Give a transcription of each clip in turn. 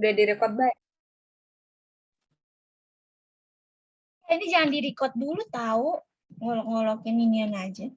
Udah direkod baik. Ini jangan di-record dulu tahu. Ngolok-ngolokin inian aja.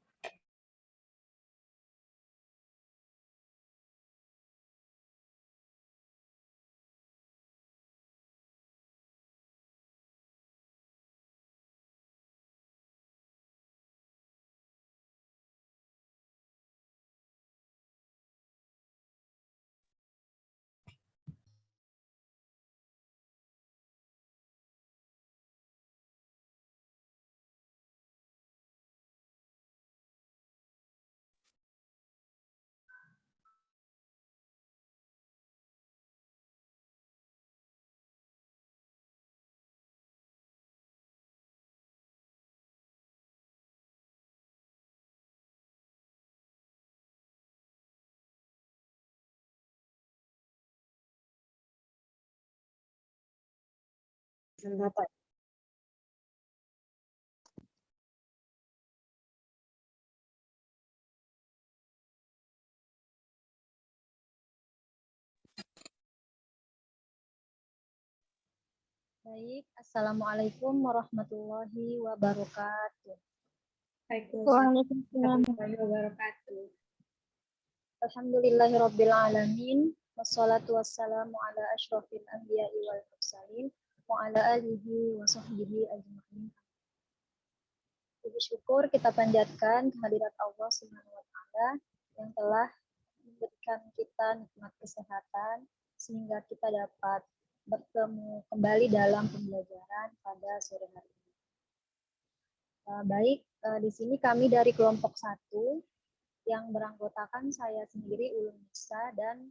Baik, Assalamualaikum warahmatullahi wabarakatuh. Waalaikumsalam warahmatullahi wabarakatuh. Alhamdulillahirabbil alamin, wassalatu wassalamu ala asyrofil anbiya'i wal mursalin wa ala alihi wa sahbihi ajma'in. Puji syukur kita panjatkan kehadirat Allah Subhanahu wa taala yang telah memberikan kita nikmat kesehatan sehingga kita dapat bertemu kembali dalam pembelajaran pada sore hari ini. Baik, di sini kami dari kelompok 1 yang beranggotakan saya sendiri Ulum Nisa dan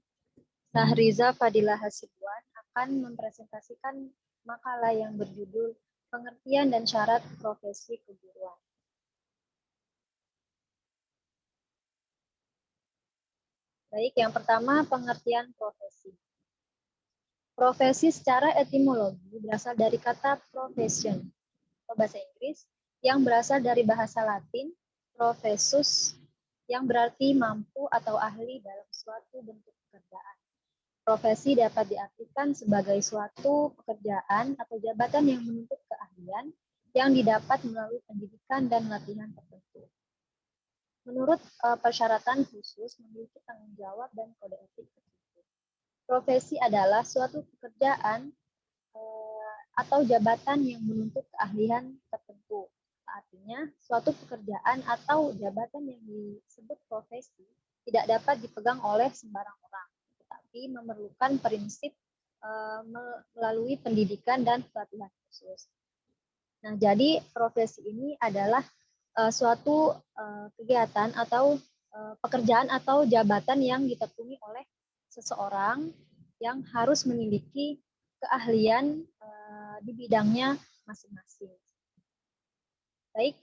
Sahriza Fadilah Hasibuan akan mempresentasikan makalah yang berjudul Pengertian dan Syarat Profesi Keguruan. Baik, yang pertama pengertian profesi. Profesi secara etimologi berasal dari kata profession atau bahasa Inggris yang berasal dari bahasa Latin professus yang berarti mampu atau ahli dalam suatu bentuk pekerjaan. Profesi dapat diartikan sebagai suatu pekerjaan atau jabatan yang menuntut keahlian yang didapat melalui pendidikan dan latihan tertentu. Menurut persyaratan khusus memiliki tanggung jawab dan kode etik tertentu. Profesi adalah suatu pekerjaan atau jabatan yang menuntut keahlian tertentu. Artinya, suatu pekerjaan atau jabatan yang disebut profesi tidak dapat dipegang oleh sembarang orang, tetapi memerlukan prinsip melalui pendidikan dan pelatihan khusus. Nah, jadi profesi ini adalah suatu kegiatan atau pekerjaan atau jabatan yang ditekuni oleh seseorang yang harus memiliki keahlian di bidangnya masing-masing. Baik,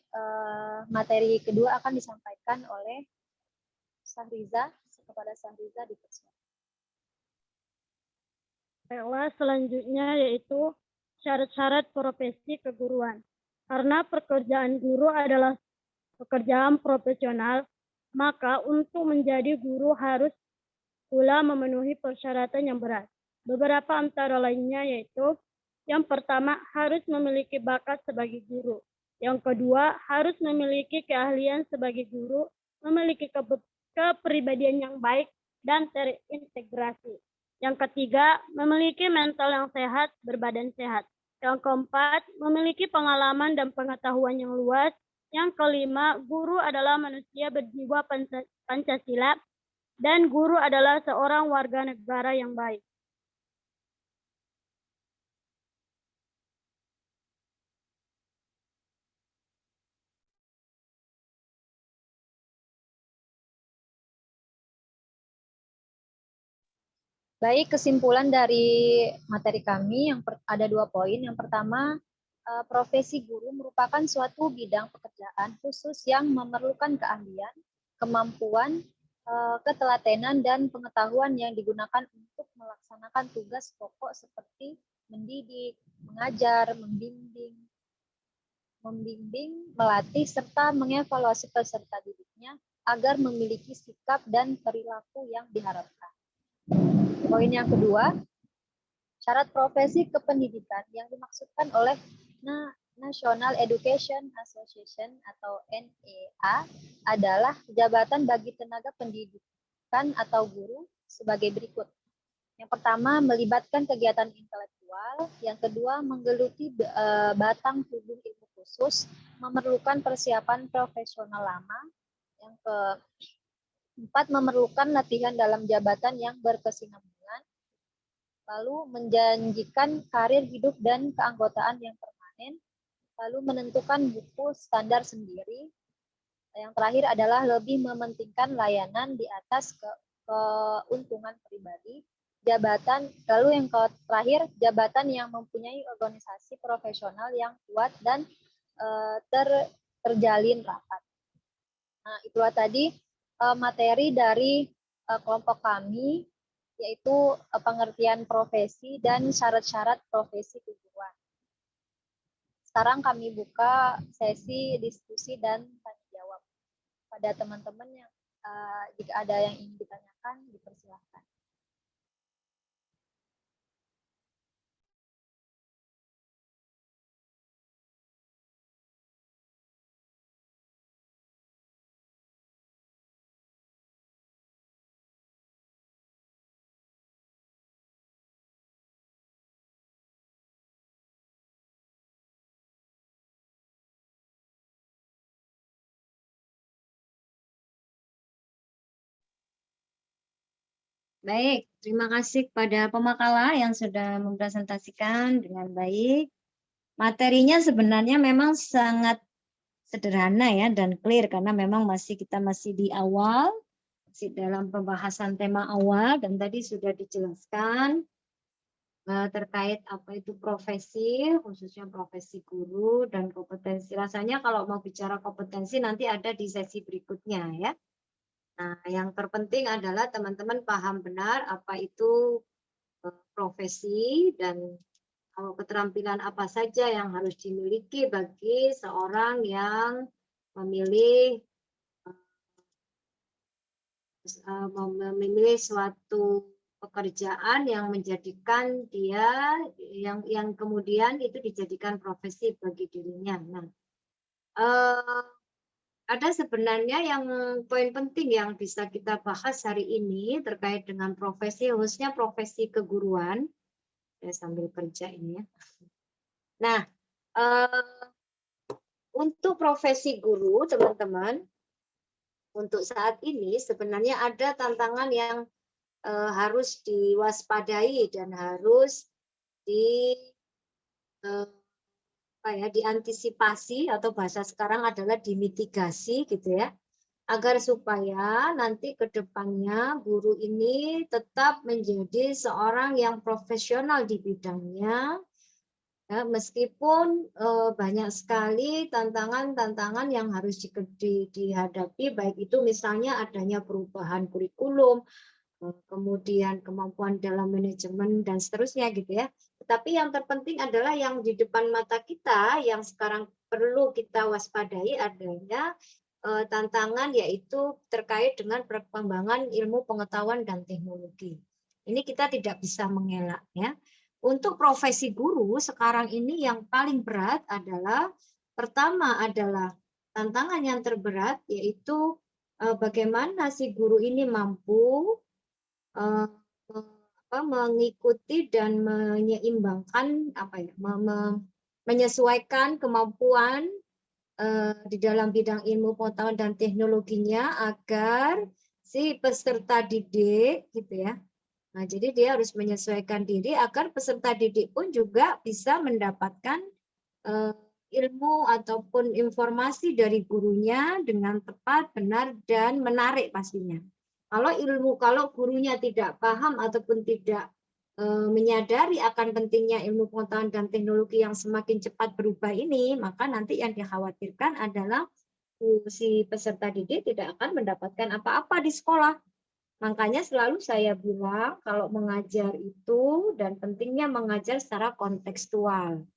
materi kedua akan disampaikan oleh Sahriza. Kepada Sahriza dipersilakan. Baiklah, selanjutnya yaitu syarat-syarat profesi keguruan. Karena pekerjaan guru adalah pekerjaan profesional, maka untuk menjadi guru harus pula memenuhi persyaratan yang berat. Beberapa antara lainnya yaitu yang pertama harus memiliki bakat sebagai guru. Yang kedua harus memiliki keahlian sebagai guru, memiliki kepribadian yang baik dan terintegrasi. Yang ketiga memiliki mental yang sehat, berbadan sehat. Yang keempat memiliki pengalaman dan pengetahuan yang luas. Yang kelima guru adalah manusia berjiwa Pancasila. Dan guru adalah seorang warga negara yang baik. Baik, kesimpulan dari materi kami yang ada 2 poin. Yang pertama, profesi guru merupakan suatu bidang pekerjaan khusus yang memerlukan keahlian, kemampuan, ketelatenan, dan pengetahuan yang digunakan untuk melaksanakan tugas pokok seperti mendidik, mengajar, membimbing, melatih, serta mengevaluasi peserta didiknya agar memiliki sikap dan perilaku yang diharapkan. Poin yang kedua, Syarat profesi kependidikan yang dimaksudkan oleh National Education Association atau NEA adalah jabatan bagi tenaga pendidikan atau guru sebagai berikut. Yang pertama, melibatkan kegiatan intelektual. Yang kedua, menggeluti batang tubuh ilmu khusus, memerlukan persiapan profesional lama. Yang keempat, memerlukan latihan dalam jabatan yang berkesinambungan. Lalu menjanjikan karir hidup dan keanggotaan yang permanen, lalu menentukan buku standar sendiri. Yang terakhir adalah lebih mementingkan layanan di atas keuntungan pribadi. Lalu yang terakhir, jabatan yang mempunyai organisasi profesional yang kuat dan terjalin rapat. Nah, itulah tadi materi dari kelompok kami, yaitu pengertian profesi dan syarat-syarat profesi keguruan. Sekarang kami buka sesi diskusi dan tanya jawab. Pada teman-teman yang jika ada yang ingin ditanyakan, dipersilahkan. Baik, terima kasih kepada pemakala yang sudah mempresentasikan dengan baik. Materinya sebenarnya memang sangat sederhana ya dan clear karena memang kita masih di awal, masih dalam pembahasan tema awal dan tadi sudah dijelaskan terkait apa itu profesi, khususnya profesi guru dan kompetensi. Rasanya kalau mau bicara kompetensi nanti ada di sesi berikutnya ya. Nah, yang terpenting adalah teman-teman paham benar apa itu profesi dan keterampilan apa saja yang harus dimiliki bagi seorang yang memilih suatu pekerjaan yang menjadikan dia yang kemudian itu dijadikan profesi bagi dirinya. Nah, ada sebenarnya yang poin penting yang bisa kita bahas hari ini terkait dengan profesi, khususnya profesi keguruan. Saya sambil kerja ini ya. Nah, untuk profesi guru, teman-teman, untuk saat ini sebenarnya ada tantangan yang harus diwaspadai dan harus diantisipasi atau bahasa sekarang adalah dimitigasi gitu ya, agar supaya nanti ke depannya guru ini tetap menjadi seorang yang profesional di bidangnya ya, meskipun banyak sekali tantangan-tantangan yang harus dihadapi, baik itu misalnya adanya perubahan kurikulum, kemudian kemampuan dalam manajemen dan seterusnya gitu ya. Tetapi yang terpenting adalah yang di depan mata kita yang sekarang perlu kita waspadai adanya tantangan, yaitu terkait dengan perkembangan ilmu pengetahuan dan teknologi. Ini kita tidak bisa mengelak ya. Untuk profesi guru sekarang ini yang paling berat adalah pertama adalah tantangan yang terberat, yaitu bagaimana si guru ini mampu mengikuti dan menyeimbangkan menyesuaikan kemampuan di dalam bidang ilmu pengetahuan dan teknologinya agar si peserta didik gitu ya. Nah, jadi dia harus menyesuaikan diri agar peserta didik pun juga bisa mendapatkan ilmu ataupun informasi dari gurunya dengan tepat, benar, dan menarik pastinya. Kalau gurunya tidak paham ataupun tidak menyadari akan pentingnya ilmu pengetahuan dan teknologi yang semakin cepat berubah ini, maka nanti yang dikhawatirkan adalah si peserta didik tidak akan mendapatkan apa-apa di sekolah. Makanya selalu saya bilang kalau mengajar itu dan pentingnya mengajar secara kontekstual.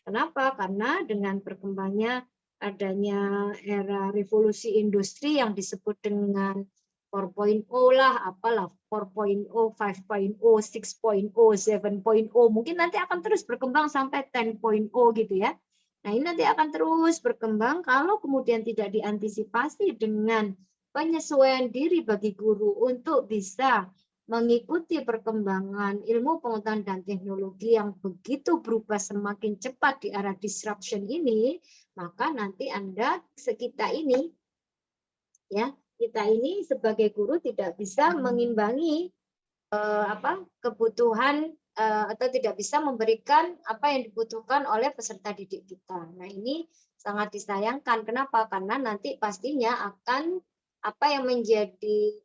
Kenapa? Karena dengan berkembangnya adanya era revolusi industri yang disebut dengan 4.0 lah, apalah 4.0, 5.0, 6.0, 7.0, mungkin nanti akan terus berkembang sampai 10.0 gitu ya. Nah, ini nanti akan terus berkembang kalau kemudian tidak diantisipasi dengan penyesuaian diri bagi guru untuk bisa mengikuti perkembangan ilmu pengetahuan dan teknologi yang begitu berubah semakin cepat di arah disruption ini, maka nanti Anda, kita ini, ya, kita ini sebagai guru tidak bisa mengimbangi kebutuhan atau tidak bisa memberikan apa yang dibutuhkan oleh peserta didik kita. Nah, ini sangat disayangkan. Kenapa? Karena nanti pastinya akan apa yang menjadi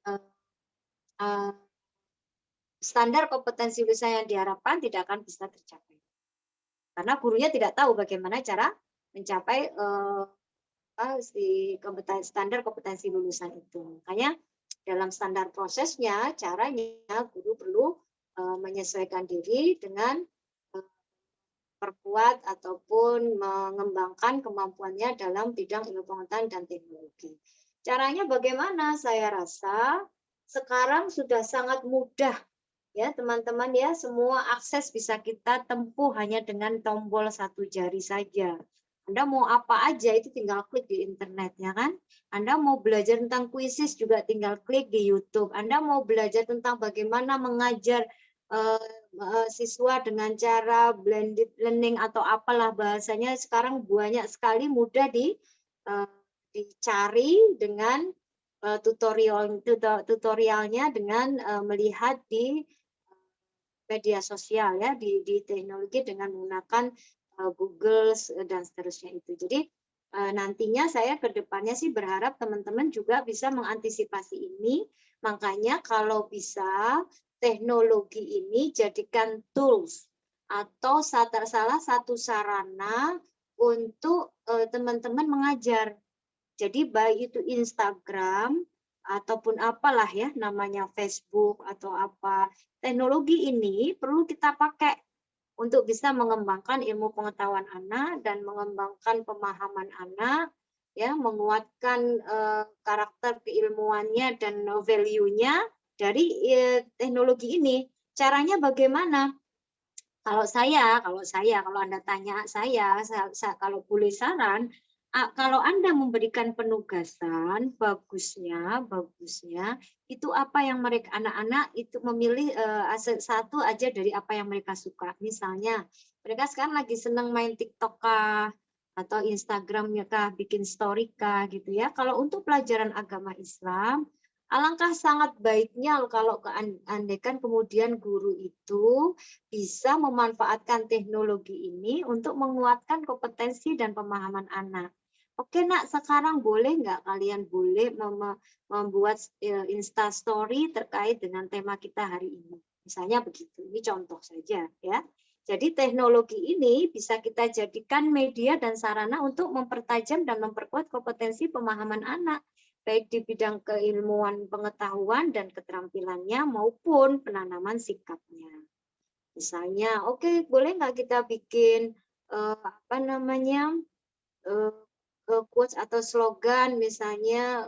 standar kompetensi usaha yang diharapkan tidak akan bisa tercapai. Karena gurunya tidak tahu bagaimana cara mencapai standar kompetensi lulusan itu. Makanya dalam standar prosesnya, caranya guru perlu menyesuaikan diri dengan perkuat ataupun mengembangkan kemampuannya dalam bidang ilmu pengetahuan dan teknologi. Caranya bagaimana? Saya rasa sekarang sudah sangat mudah ya teman-teman ya, semua akses bisa kita tempuh hanya dengan tombol satu jari saja. Anda mau apa aja itu tinggal klik di internet ya kan. Anda mau belajar tentang kuisis juga tinggal klik di YouTube. Anda mau belajar tentang bagaimana mengajar siswa dengan cara blended learning atau apalah bahasanya, sekarang banyak sekali mudah dicari dengan tutorialnya dengan melihat di media sosial ya, di teknologi dengan menggunakan Google dan seterusnya itu. Jadi nantinya saya ke depannya sih berharap teman-teman juga bisa mengantisipasi ini. Makanya kalau bisa teknologi ini jadikan tools atau salah satu sarana untuk teman-teman mengajar. Jadi baik itu Instagram ataupun apalah ya namanya Facebook atau apa, teknologi ini perlu kita pakai untuk bisa mengembangkan ilmu pengetahuan anak dan mengembangkan pemahaman anak, ya, menguatkan karakter keilmuannya dan value-nya dari teknologi ini. Caranya bagaimana? Kalau Anda tanya saya kalau boleh saran, kalau Anda memberikan penugasan, bagusnya itu apa yang mereka anak-anak itu memilih satu aja dari apa yang mereka suka. Misalnya mereka sekarang lagi senang main TikTok kah atau Instagramnya kah, bikin story kah gitu ya. Kalau untuk pelajaran agama Islam, alangkah sangat baiknya kalau andaikan kemudian guru itu bisa memanfaatkan teknologi ini untuk menguatkan kompetensi dan pemahaman anak. Oke nak, sekarang boleh nggak kalian boleh membuat Insta Story terkait dengan tema kita hari ini. Misalnya begitu, ini contoh saja ya. Jadi teknologi ini bisa kita jadikan media dan sarana untuk mempertajam dan memperkuat kompetensi pemahaman anak, baik di bidang keilmuan pengetahuan dan keterampilannya maupun penanaman sikapnya. Misalnya, oke, boleh nggak kita bikin quotes atau slogan, misalnya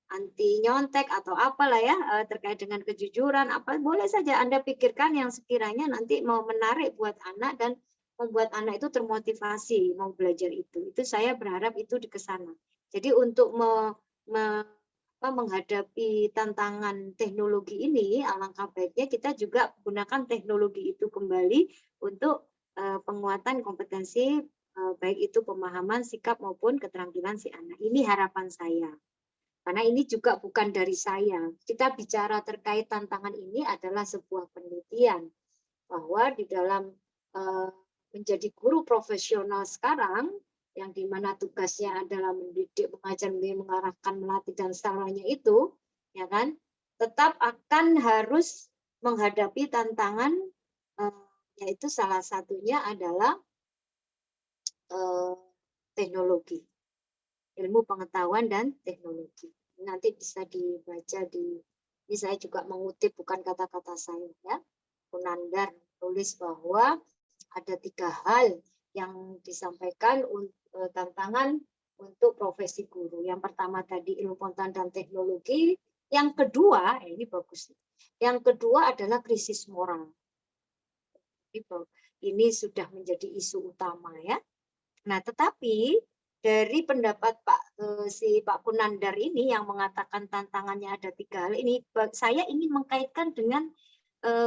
anti nyontek atau apalah ya terkait dengan kejujuran, apa boleh saja Anda pikirkan yang sekiranya nanti mau menarik buat anak dan membuat anak itu termotivasi mau belajar itu. Itu saya berharap itu di kesana. Jadi untuk menghadapi tantangan teknologi ini, alangkah baiknya kita juga gunakan teknologi itu kembali untuk penguatan kompetensi baik itu pemahaman, sikap maupun keterampilan si anak. Ini harapan saya. Karena ini juga bukan dari saya. Kita bicara terkait tantangan ini adalah sebuah penelitian bahwa di dalam menjadi guru profesional sekarang, yang dimana tugasnya adalah mendidik, mengajar, mengarahkan, melatih dan semuanya itu, ya kan, tetap akan harus menghadapi tantangan, yaitu salah satunya adalah teknologi, ilmu pengetahuan dan teknologi. Nanti bisa dibaca ini saya juga mengutip bukan kata-kata saya ya. Kunandar tulis bahwa ada 3 hal yang disampaikan tantangan untuk profesi guru. Yang pertama tadi ilmu pengetahuan dan teknologi, Yang kedua, ini bagus. Yang kedua adalah krisis moral. Ini sudah menjadi isu utama ya. Nah, tetapi dari pendapat Pak Kunandar ini yang mengatakan tantangannya ada 3 hal ini, saya ingin mengkaitkan dengan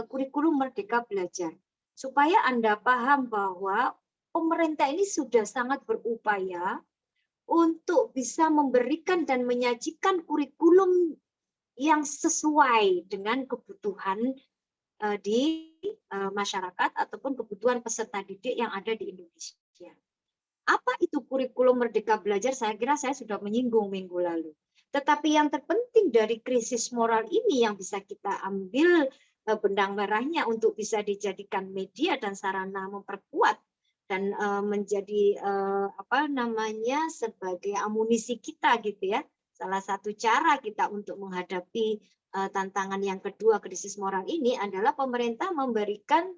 kurikulum Merdeka Belajar supaya Anda paham bahwa pemerintah ini sudah sangat berupaya untuk bisa memberikan dan menyajikan kurikulum yang sesuai dengan kebutuhan di masyarakat ataupun kebutuhan peserta didik yang ada di Indonesia. Apa itu kurikulum Merdeka Belajar? Saya kira saya sudah menyinggung minggu lalu. Tetapi yang terpenting dari krisis moral ini yang bisa kita ambil benang merahnya untuk bisa dijadikan media dan sarana memperkuat dan menjadi sebagai amunisi kita gitu ya. Salah satu cara kita untuk menghadapi tantangan yang kedua krisis moral ini adalah pemerintah memberikan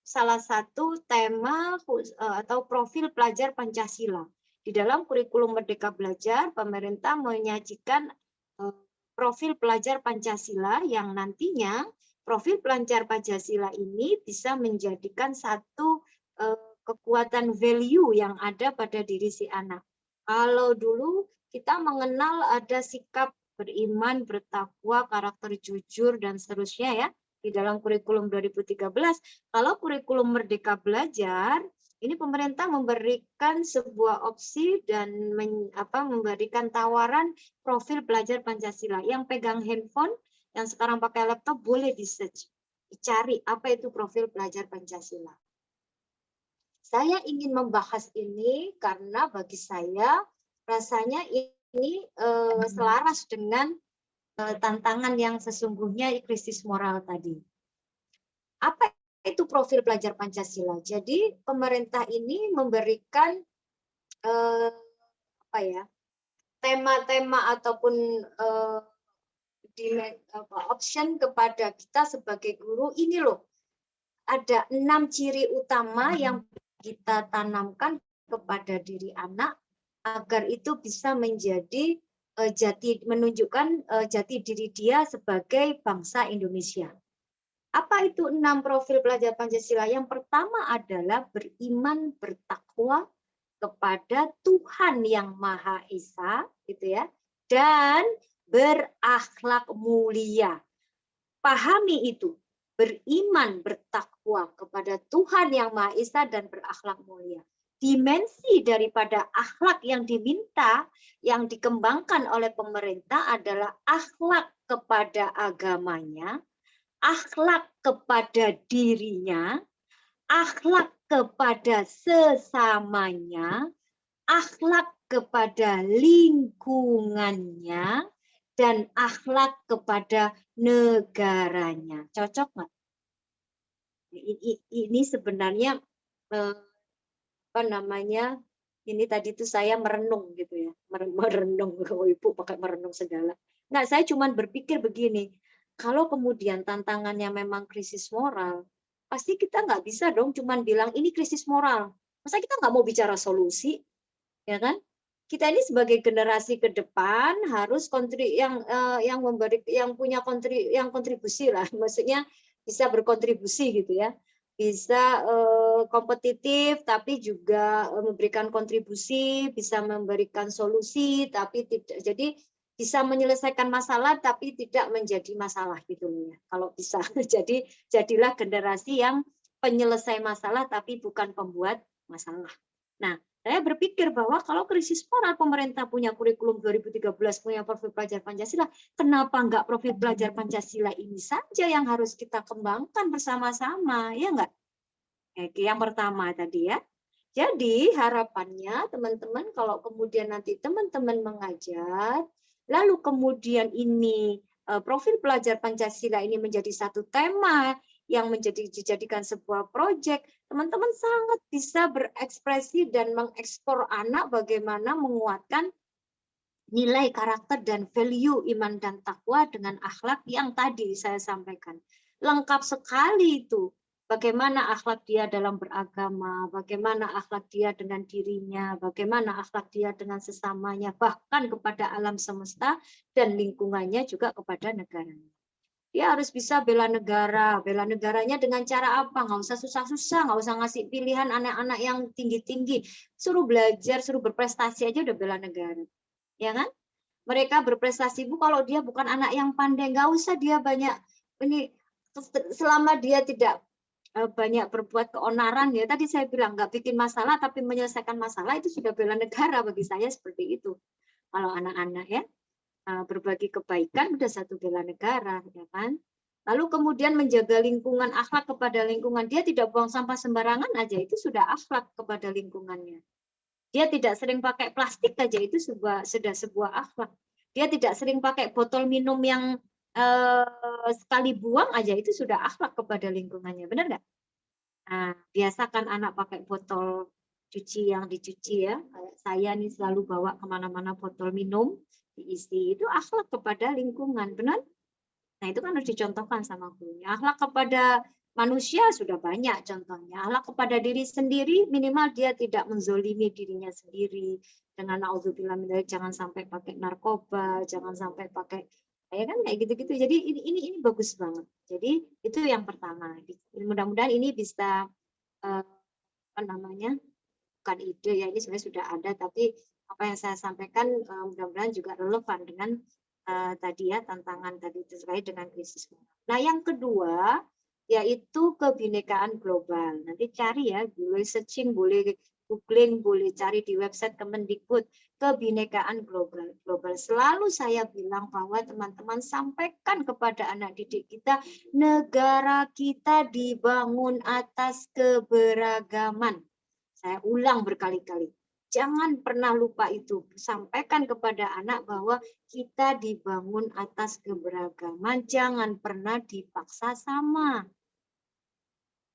salah satu tema atau profil pelajar Pancasila. Di dalam kurikulum Merdeka Belajar, pemerintah menyajikan profil pelajar Pancasila yang nantinya profil pelajar Pancasila ini bisa menjadikan satu kekuatan value yang ada pada diri si anak. Kalau dulu kita mengenal ada sikap beriman, bertakwa, karakter jujur, dan seterusnya ya, di dalam kurikulum 2013. Kalau kurikulum Merdeka Belajar, ini pemerintah memberikan sebuah opsi dan memberikan tawaran profil pelajar Pancasila. Yang pegang handphone, yang sekarang pakai laptop, boleh di-search, dicari apa itu profil pelajar Pancasila. Saya ingin membahas ini karena bagi saya rasanya ini selaras dengan tantangan yang sesungguhnya krisis moral tadi. Apa itu profil pelajar Pancasila? Jadi pemerintah ini memberikan tema-tema ataupun option kepada kita sebagai guru. Ini loh, ada 6 ciri utama yang kita tanamkan kepada diri anak agar itu bisa menjadi menunjukkan jati diri dia sebagai bangsa Indonesia. Apa itu 6 profil pelajar Pancasila? Yang pertama adalah beriman, bertakwa kepada Tuhan yang Maha Esa, gitu ya, dan berakhlak mulia. Pahami itu, beriman, bertakwa kepada Tuhan yang Maha Esa dan berakhlak mulia. Dimensi daripada akhlak yang diminta, yang dikembangkan oleh pemerintah adalah akhlak kepada agamanya, akhlak kepada dirinya, akhlak kepada sesamanya, akhlak kepada lingkungannya, dan akhlak kepada negaranya. Cocok nggak? Ini sebenarnya ini tadi itu saya merenung gitu ya, merenung. Ibu pakai merenung segala. Nggak, saya cuma berpikir begini, kalau kemudian tantangannya memang krisis moral, pasti kita nggak bisa dong cuma bilang ini krisis moral. Masa kita nggak mau bicara solusi, ya kan? Kita ini sebagai generasi ke depan harus yang punya kontribusi lah, maksudnya bisa berkontribusi gitu ya. Bisa kompetitif tapi juga memberikan kontribusi, bisa memberikan solusi tapi tidak, jadi bisa menyelesaikan masalah tapi tidak menjadi masalah gitu ya. Kalau bisa jadi jadilah generasi yang penyelesai masalah tapi bukan pembuat masalah. Nah, saya berpikir bahwa kalau krisis moral pemerintah punya kurikulum 2013 punya profil pelajar Pancasila, kenapa enggak profil pelajar Pancasila ini saja yang harus kita kembangkan bersama-sama, ya enggak? Yang pertama tadi ya. Jadi harapannya teman-teman kalau kemudian nanti teman-teman mengajar, lalu kemudian ini profil pelajar Pancasila ini menjadi satu tema yang dijadikan sebuah proyek, teman-teman sangat bisa berekspresi dan mengekspor anak bagaimana menguatkan nilai karakter dan value iman dan takwa dengan akhlak yang tadi saya sampaikan. Lengkap sekali itu. Bagaimana akhlak dia dalam beragama, bagaimana akhlak dia dengan dirinya, bagaimana akhlak dia dengan sesamanya, bahkan kepada alam semesta dan lingkungannya juga kepada negaranya. Dia harus bisa bela negaranya dengan cara apa? Nggak usah susah-susah, nggak usah ngasih pilihan anak-anak yang tinggi-tinggi. Suruh belajar, suruh berprestasi aja udah bela negara. Ya kan? Mereka berprestasi, Bu, kalau dia bukan anak yang pandai, nggak usah dia banyak, ini selama dia tidak banyak berbuat keonaran, ya tadi saya bilang nggak bikin masalah tapi menyelesaikan masalah, itu sudah bela negara bagi saya seperti itu. Kalau anak-anak ya berbagi kebaikan udah satu bela negara, ya kan. Lalu kemudian menjaga lingkungan, akhlak kepada lingkungan, dia tidak buang sampah sembarangan aja, itu sudah akhlak kepada lingkungannya. Dia tidak sering pakai plastik aja, itu sudah sebuah akhlak. Dia tidak sering pakai botol minum yang sekali buang aja, itu sudah akhlak kepada lingkungannya, benar nggak? Nah, biasakan anak pakai botol cuci yang dicuci ya. Saya nih selalu bawa kemana-mana botol minum diisi, itu akhlak kepada lingkungan, benar? Nah, itu kan harus dicontohkan sama gurunya. Akhlak kepada manusia sudah banyak contohnya. Akhlak kepada diri sendiri, minimal dia tidak menzolimi dirinya sendiri. Dengan naudzubillah min dzalik, jangan sampai pakai narkoba, jangan sampai pakai ya kan kayak gitu-gitu. Jadi ini bagus banget. Jadi itu yang pertama. Mudah-mudahan ini bisa apa namanya? Bukan ide ya, ini sebenarnya sudah ada, tapi apa yang saya sampaikan mudah-mudahan juga relevan dengan tadi ya, tantangan tadi terkait dengan krisis. Nah, yang kedua yaitu kebinekaan global. Nanti cari ya, boleh searching, boleh googling, boleh cari di website Kemendikbud, kebinekaan global. Selalu saya bilang bahwa teman-teman sampaikan kepada anak didik kita, negara kita dibangun atas keberagaman. Saya ulang berkali-kali. Jangan pernah lupa itu. Sampaikan kepada anak bahwa kita dibangun atas keberagaman. Jangan pernah dipaksa sama.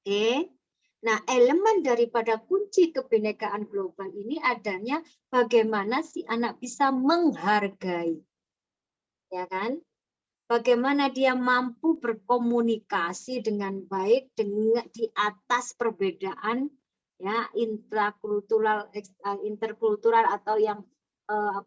Oke. Nah, elemen daripada kunci kebinekaan global ini adanya bagaimana si anak bisa menghargai. Ya kan? Bagaimana dia mampu berkomunikasi dengan baik dengan di atas perbedaan ya interkultural atau yang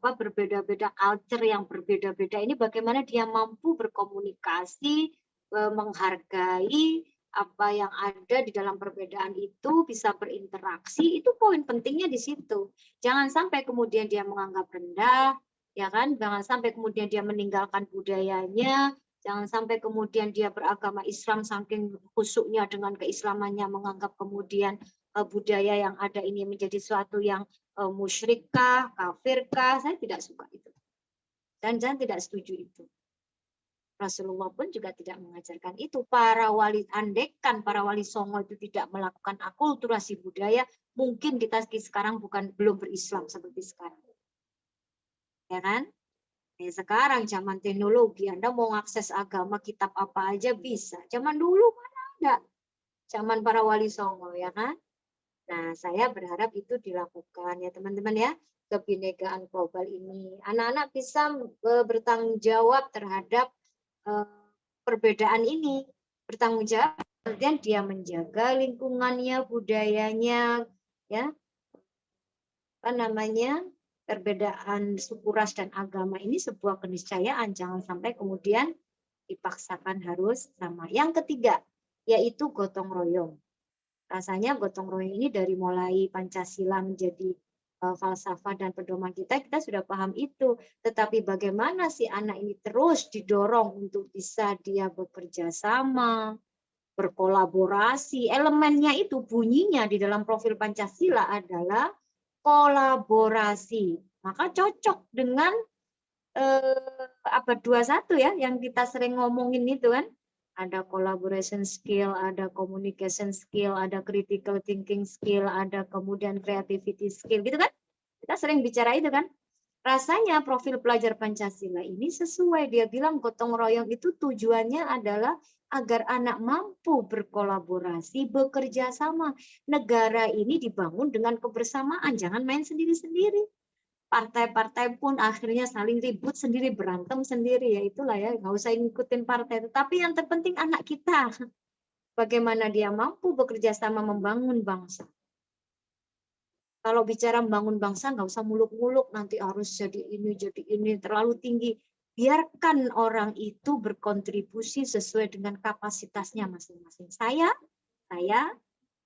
berbeda-beda culture yang berbeda-beda ini, bagaimana dia mampu berkomunikasi, menghargai apa yang ada di dalam perbedaan itu, bisa berinteraksi. Itu poin pentingnya di situ. Jangan sampai kemudian dia menganggap rendah, ya kan? Jangan sampai kemudian dia meninggalkan budayanya. Jangan sampai kemudian dia beragama Islam saking khusyuknya dengan keislamannya menganggap kemudian budaya yang ada ini menjadi suatu yang musyrikah, kafirkah. Saya tidak suka itu. Dan jangan tidak setuju itu. Rasulullah pun juga tidak mengajarkan itu. Para wali andekan, para wali songo itu tidak melakukan akulturasi budaya, mungkin kita sekarang belum berislam seperti sekarang. Ya kan? Sekarang zaman teknologi, Anda mau akses agama, kitab apa aja bisa. Zaman dulu mana ada. Zaman para wali songo, ya kan? Nah, saya berharap itu dilakukan ya teman-teman ya, kebinekaan global ini. Anak-anak bisa bertanggung jawab terhadap perbedaan ini, bertanggung jawab, kemudian dia menjaga lingkungannya, budayanya, ya, apa namanya, perbedaan suku ras dan agama ini sebuah keniscayaan, jangan sampai kemudian dipaksakan harus sama. Yang ketiga, yaitu gotong royong. Rasanya gotong royong ini dari mulai Pancasila menjadi falsafah dan pedoman kita sudah paham itu. Tetapi bagaimana si anak ini terus didorong untuk bisa dia bekerja sama, berkolaborasi. Elemennya itu bunyinya di dalam profil Pancasila adalah kolaborasi. Maka cocok dengan abad 21 ya, yang kita sering ngomongin itu kan. Ada collaboration skill, ada communication skill, ada critical thinking skill, ada kemudian creativity skill, gitu kan? Kita sering bicara itu kan? Rasanya profil pelajar Pancasila ini sesuai. Dia bilang gotong royong itu tujuannya adalah agar anak mampu berkolaborasi, bekerja sama. Negara ini dibangun dengan kebersamaan, jangan main sendiri-sendiri. Partai-partai pun akhirnya saling ribut sendiri, berantem sendiri, ya itulah ya, nggak usah ngikutin partai. Tetapi yang terpenting anak kita, bagaimana dia mampu bekerja sama membangun bangsa. Kalau bicara membangun bangsa, nggak usah muluk-muluk, nanti harus jadi ini, terlalu tinggi. Biarkan orang itu berkontribusi sesuai dengan kapasitasnya masing-masing.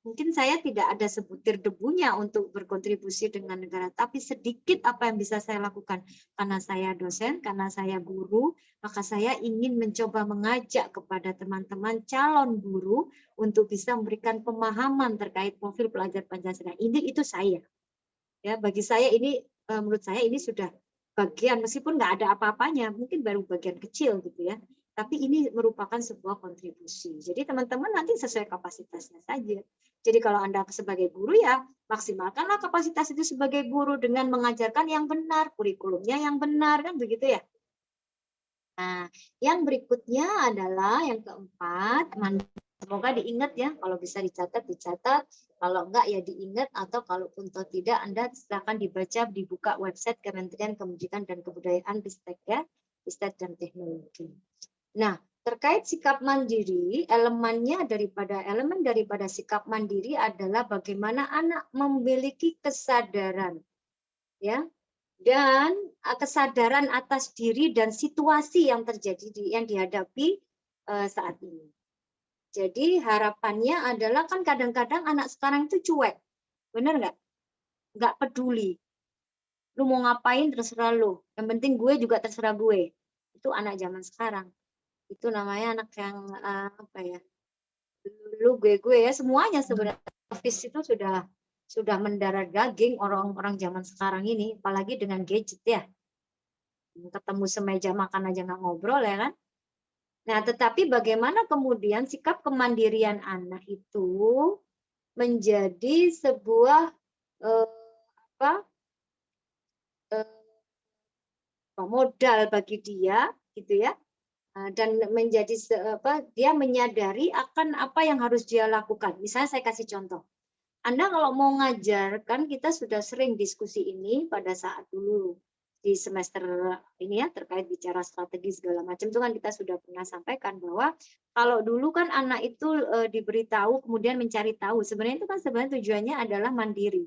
Mungkin saya tidak ada sebutir debunya untuk berkontribusi dengan negara, tapi sedikit apa yang bisa saya lakukan. Karena saya dosen, karena saya guru, maka saya ingin mencoba mengajak kepada teman-teman calon guru untuk bisa memberikan pemahaman terkait profil pelajar Pancasila. Itu saya. Ya, bagi saya ini, menurut saya ini sudah bagian, meskipun nggak ada apa-apanya, mungkin baru bagian kecil gitu ya. Tapi ini merupakan sebuah kontribusi. Jadi teman-teman nanti sesuai kapasitasnya saja. Jadi kalau Anda sebagai guru ya maksimalkanlah kapasitas itu sebagai guru dengan mengajarkan yang benar, kurikulumnya yang benar, kan begitu ya. Nah, yang berikutnya adalah yang keempat, semoga diingat ya, kalau bisa dicatat, kalau enggak ya diingat, atau kalaupun tidak Anda silakan dibuka website Kementerian Pendidikan dan Kebudayaan Ristek ya, Ristek dan Teknologi. Nah, terkait sikap mandiri, elemen daripada sikap mandiri adalah bagaimana anak memiliki kesadaran ya, dan kesadaran atas diri dan situasi yang terjadi yang dihadapi saat ini. Jadi harapannya adalah kan kadang-kadang anak sekarang itu cuek, benar nggak? Nggak peduli. Lu mau ngapain terserah lu. Yang penting gue juga terserah gue. Itu anak zaman sekarang. Itu namanya anak yang apa ya? Lu gue ya, semuanya sebenarnya office itu sudah mendarah daging orang-orang zaman sekarang ini, apalagi dengan gadget ya. Ketemu semeja makan aja nggak ngobrol ya kan? Nah, tetapi bagaimana kemudian sikap kemandirian anak itu menjadi sebuah modal bagi dia, gitu ya, dan menjadi dia menyadari akan apa yang harus dia lakukan. Misalnya saya kasih contoh, Anda kalau mau ngajar, kan kita sudah sering diskusi ini pada saat dulu di semester ini ya, terkait bicara strategi segala macam itu kan kita sudah pernah sampaikan bahwa kalau dulu kan anak itu diberitahu kemudian mencari tahu, sebenarnya itu kan sebenarnya tujuannya adalah mandiri.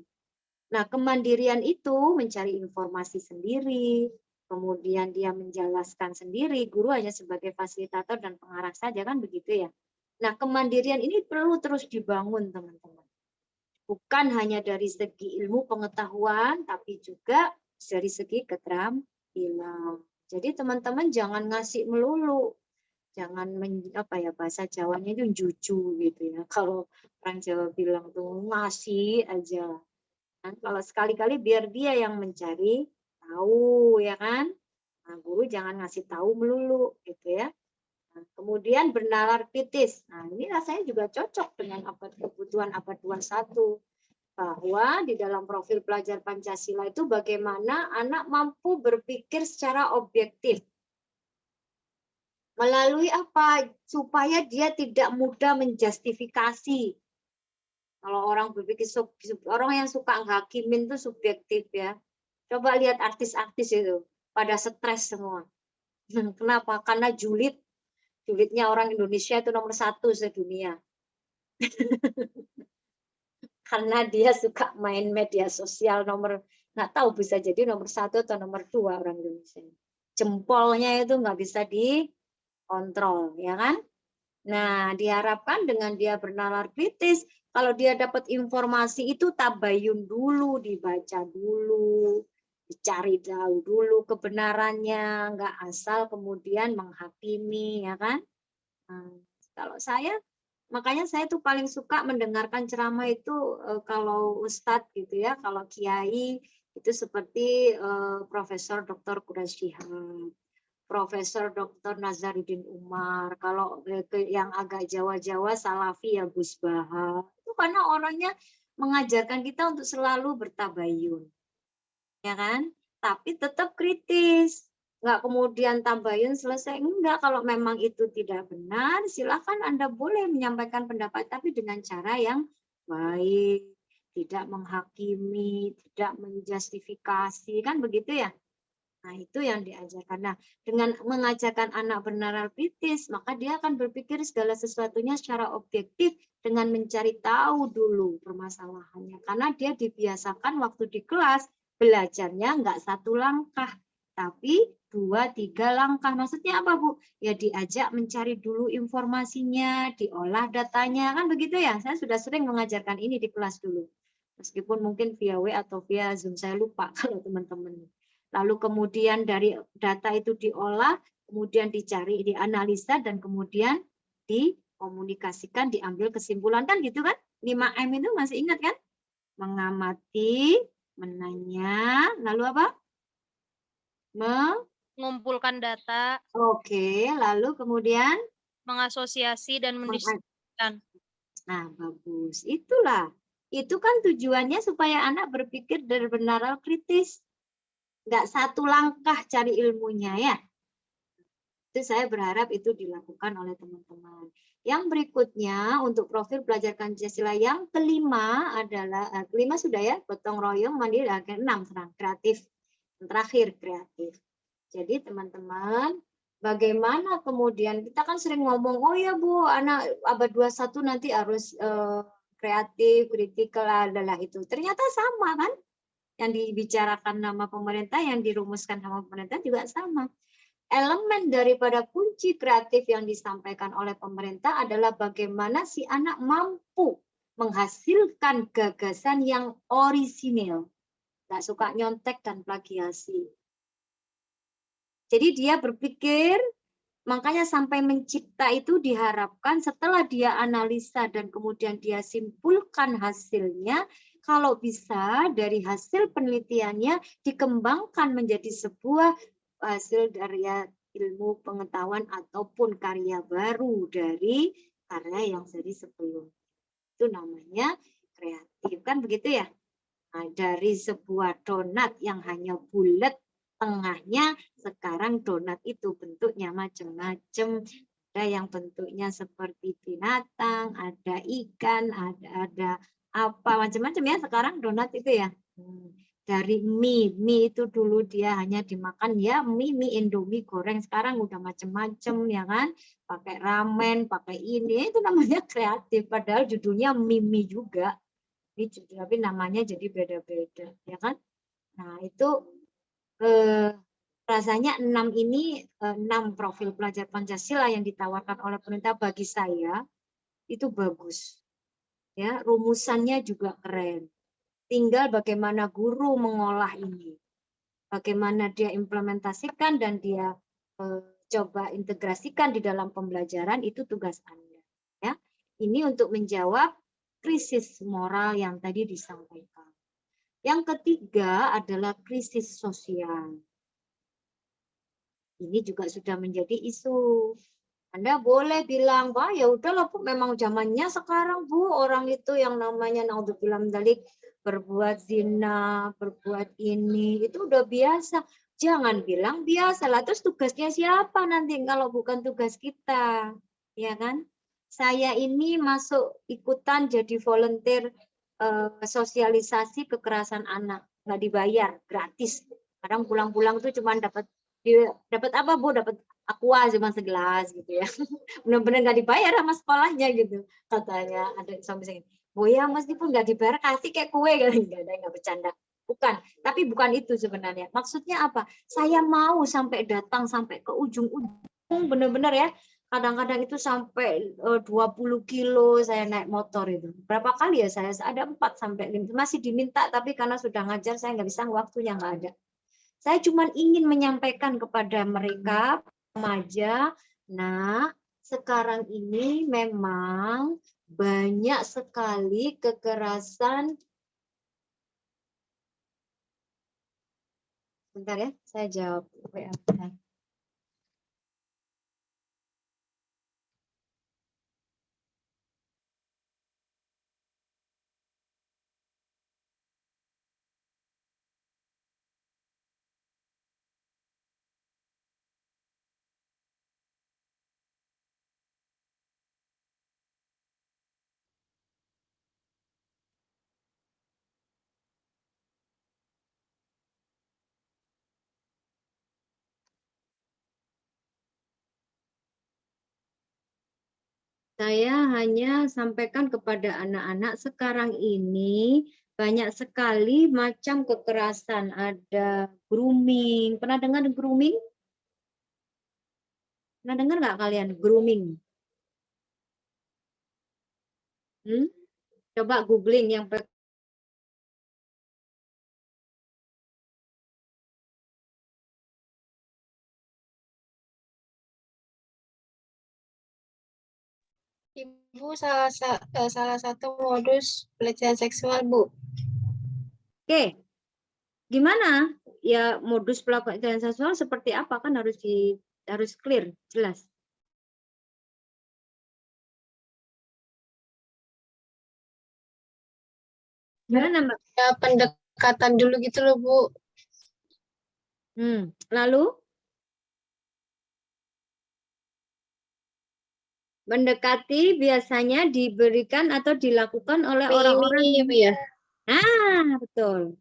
Nah, kemandirian itu mencari informasi sendiri, kemudian dia menjelaskan sendiri, guru hanya sebagai fasilitator dan pengarah saja kan begitu ya. Nah, kemandirian ini perlu terus dibangun teman-teman. Bukan hanya dari segi ilmu pengetahuan, tapi juga dari segi keterampilan. Jadi teman-teman jangan ngasih melulu, jangan bahasa Jawanya itu juju gitu ya. Kalau orang Jawa bilang tuh ngasih aja. Kan? Kalau sekali-kali biar dia yang mencari tahu ya kan. Nah, guru jangan ngasih tahu melulu gitu ya. Nah, kemudian bernalar kritis. Nah, ini rasanya juga cocok dengan kebutuhan abad 21. Bahwa di dalam profil pelajar Pancasila itu bagaimana anak mampu berpikir secara objektif. Melalui apa? Supaya dia tidak mudah menjustifikasi. Kalau orang berpikir, orang yang suka hakimin itu subjektif ya. Coba lihat artis-artis itu, pada stres semua. Kenapa? Karena julidnya orang Indonesia itu nomor 1 sedunia. Karena dia suka main media sosial nggak tahu bisa jadi nomor 1 atau nomor 2 orang Indonesia. Jempolnya itu nggak bisa dikontrol, ya kan? Nah, diharapkan dengan dia bernalar kritis, kalau dia dapat informasi itu tabayun dulu, dibaca dulu, dicari tahu dulu kebenarannya, nggak asal kemudian menghakimi, ya kan? Nah, kalau saya, makanya saya tuh paling suka mendengarkan ceramah itu kalau Ustadz gitu ya, kalau Kiai itu seperti Profesor Dr. Quraish Shihab, Profesor Dr. Nazaruddin Umar, kalau yang agak Jawa-Jawa Salafi ya Gus Baha. Itu karena orangnya mengajarkan kita untuk selalu bertabayun. Ya kan? Tapi tetap kritis. Nggak kemudian tabayun selesai. Enggak, kalau memang itu tidak benar, silakan Anda boleh menyampaikan pendapat, tapi dengan cara yang baik. Tidak menghakimi, tidak menjustifikasi. Kan begitu ya? Nah, itu yang diajarkan. Nah, dengan mengajarkan anak bernalar kritis, maka dia akan berpikir segala sesuatunya secara objektif dengan mencari tahu dulu permasalahannya. Karena dia dibiasakan waktu di kelas belajarnya nggak satu langkah, tapi 2-3 langkah. Maksudnya apa, Bu? Ya diajak mencari dulu informasinya, diolah datanya, kan begitu ya? Saya sudah sering mengajarkan ini di kelas dulu. Meskipun mungkin via W atau via Zoom, saya lupa kalau teman-teman. Lalu kemudian dari data itu diolah, kemudian dicari, dianalisa, dan kemudian dikomunikasikan, diambil kesimpulan. Kan gitu kan? 5M itu masih ingat kan? Mengamati, menanya, lalu apa? Mengumpulkan data, Oke, lalu kemudian? mengasosiasi dan mendistribusikan. Nah, bagus. Itulah. Itu kan tujuannya supaya anak berpikir dan bernalar kritis. Nggak satu langkah cari ilmunya ya. Itu saya berharap itu dilakukan oleh teman-teman. Yang berikutnya untuk profil pelajar Pancasila yang kelima adalah kelima sudah ya, gotong royong, mandiri, dan keenam kreatif. Yang terakhir kreatif. Jadi teman-teman, bagaimana kemudian kita kan sering ngomong, oh ya Bu, anak abad 21 nanti harus kreatif, kritikal adalah itu. Ternyata sama kan? Yang dibicarakan nama pemerintah, yang dirumuskan sama pemerintah juga sama. Elemen daripada kunci kreatif yang disampaikan oleh pemerintah adalah bagaimana si anak mampu menghasilkan gagasan yang orisinil. Nggak suka nyontek dan plagiasi. Jadi dia berpikir, makanya sampai mencipta itu diharapkan setelah dia analisa dan kemudian dia simpulkan hasilnya, kalau bisa dari hasil penelitiannya dikembangkan menjadi sebuah hasil dari ilmu pengetahuan ataupun karya baru dari karya yang jadi sebelum. Itu namanya kreatif, kan begitu ya? Nah, dari sebuah donat yang hanya bulat tengahnya, sekarang donat itu bentuknya macam-macam. Ada yang bentuknya seperti binatang, ada ikan, ada apa macam-macam ya sekarang donat itu ya. Dari mie itu dulu dia hanya dimakan ya mie Indomie goreng, sekarang udah macam-macam ya kan, pakai ramen, pakai ini, itu namanya kreatif. Padahal judulnya mie juga, tapi namanya jadi beda-beda ya kan. Nah itu rasanya 6 profil pelajar Pancasila yang ditawarkan oleh pemerintah bagi saya itu bagus. Ya, rumusannya juga keren. Tinggal bagaimana guru mengolah ini. Bagaimana dia implementasikan dan dia coba integrasikan di dalam pembelajaran, itu tugas Anda. Ya. Ini untuk menjawab krisis moral yang tadi disampaikan. Yang ketiga adalah krisis sosial. Ini juga sudah menjadi isu. Anda boleh bilang, wah ya udahlah Bu, memang zamannya sekarang Bu, orang itu yang namanya naudzubillah min dzalik berbuat zina, berbuat ini, itu udah biasa. Jangan bilang biasa lah, terus tugasnya siapa nanti kalau bukan tugas kita, ya kan? Saya ini masuk ikutan jadi volunteer sosialisasi kekerasan anak, nggak dibayar, gratis. Kadang pulang-pulang tuh cuma dapat apa Bu, dapat aqua cuma segelas gitu ya. Benar-benar nggak dibayar sama sekolahnya gitu, katanya ada sampai segini. Oh ya meskipun nggak dibayar kasih kayak kue kan, nggak bercanda. Bukan, tapi bukan itu sebenarnya. Maksudnya apa? Saya mau sampai datang sampai ke ujung-ujung, benar-benar ya. Kadang-kadang itu sampai 20 kilo saya naik motor itu. Berapa kali ya saya? Ada 4 sampai 5. Masih diminta, tapi karena sudah ngajar saya nggak bisa, waktunya nggak ada. Saya cuma ingin menyampaikan kepada mereka, remaja, nah sekarang ini memang banyak sekali kekerasan. Bentar ya, saya jawab WA. Saya hanya sampaikan kepada anak-anak sekarang ini banyak sekali macam kekerasan. Ada grooming. Pernah dengar grooming? Pernah dengar nggak kalian grooming? Coba googling yang Ibu, salah satu modus pelecehan seksual, Bu. Oke, gimana? Ya modus pelecehan seksual seperti apa kan harus clear, jelas. Gimana, Mbak? Ya, pendekatan dulu gitu loh, Bu. Lalu mendekati biasanya diberikan atau dilakukan oleh orang-orang Iming-imingi, Bu ya. betul.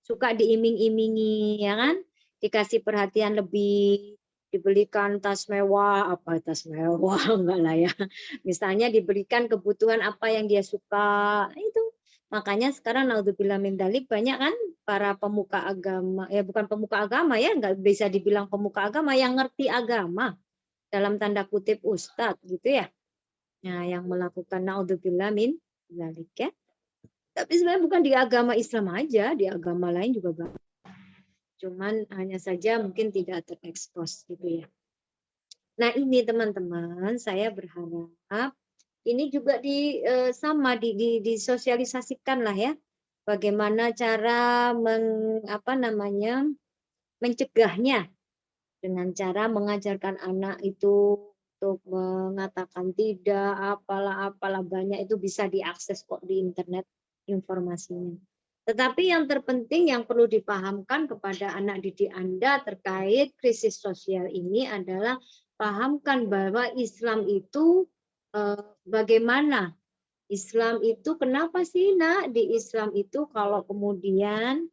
Suka diiming-imingi, ya kan? Dikasih perhatian lebih, dibelikan tas mewah, apa tas mewah, enggak lah ya. Misalnya diberikan kebutuhan apa yang dia suka, itu. Makanya sekarang naudzubillah min dzalik banyak kan para pemuka agama, ya bukan pemuka agama ya, enggak bisa dibilang pemuka agama, yang ngerti agama, dalam tanda kutip ustadz gitu ya. Nah, yang melakukan naudzubillah min dzalik ya. Tapi sebenarnya bukan di agama Islam aja, di agama lain juga banyak. Cuman hanya saja mungkin tidak terekspos gitu ya. Nah ini teman-teman, saya berharap ini juga disosialisasikan lah ya. Bagaimana cara mencegahnya dengan cara mengajarkan anak itu untuk mengatakan tidak, apalah banyak itu bisa diakses kok di internet informasinya. Tetapi yang terpenting yang perlu dipahamkan kepada anak didik Anda terkait krisis sosial ini adalah pahamkan bahwa Islam itu bagaimana. Islam itu kenapa sih nak di Islam itu kalau kemudian